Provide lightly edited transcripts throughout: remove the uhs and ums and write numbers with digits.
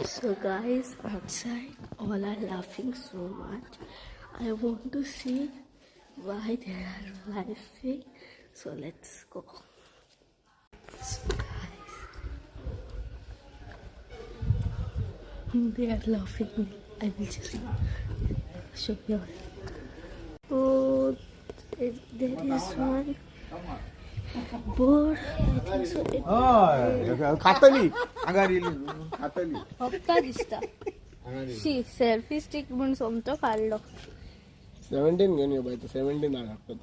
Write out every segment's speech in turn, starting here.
So guys, outside all are laughing so much. I want to see why they are laughing. So let's go. So guys, they are laughing. I will just show you. Oh, there is one bird. I think so. खातली आगारी खातली हप्ता दिसता. शी selfie stick म्हणून सोमतो काढलो. 17 घेऊन ये बाई 17 दाखवतो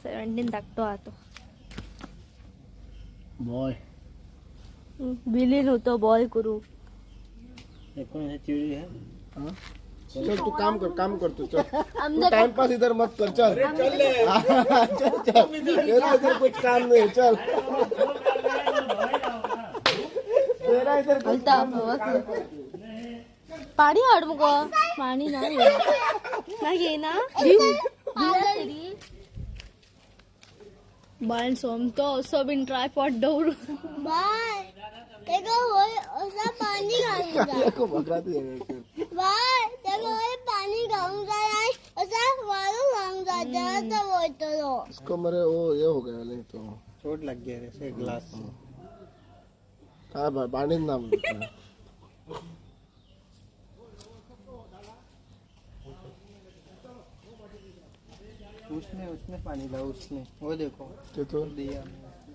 17 टाकतो आता. बॉय बिलीन होतो बॉय करू. चल तू काम कर तू चल आमच्या टाइम पास इधर मत कर चल चल तेरा इधर कुछ काम नहीं चल तेरा इधर कुछ हलता पाणी आड मग पाणी नाही ना बाळ सोमतो असं बिन ट्रायपॉड दौड बाय तेगा होय असा पाणी घालून जा को भगा दे बाय तेगा होय पाणी घालून जा आणि असा वाळू घालून जा जरा होतो इसको मेरे वो ये हो गया नहीं तो चोट लग गया ऐसे ग्लास से काय पाणी नाम उसने पानी ला उसने वो देखो ते तो दिया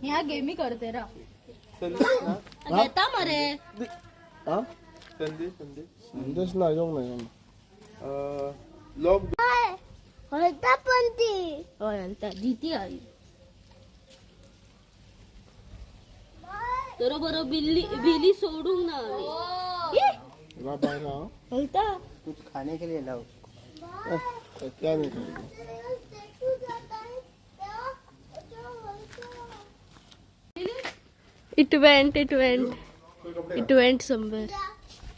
ह्या गेमी करते रा संदेश घेता मरे हां संदेश संदेश ना येऊ नाही लोग होता पण ती हलता जिती आई बरोबर बिली सोडून ना आम्ही वा बाय ना हलता कुछ खाने के लिए लाओ क्या नहीं करेगा It went somewhere.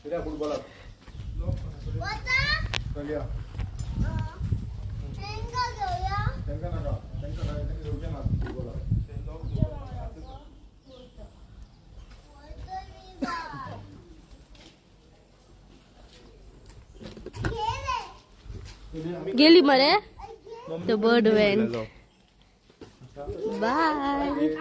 तेरा फुटबॉल होता चलिया हेंगा घेऊया त्यांना नका त्यांना योग्य ना फुटबॉल गेली मरे. The bird went. Bye.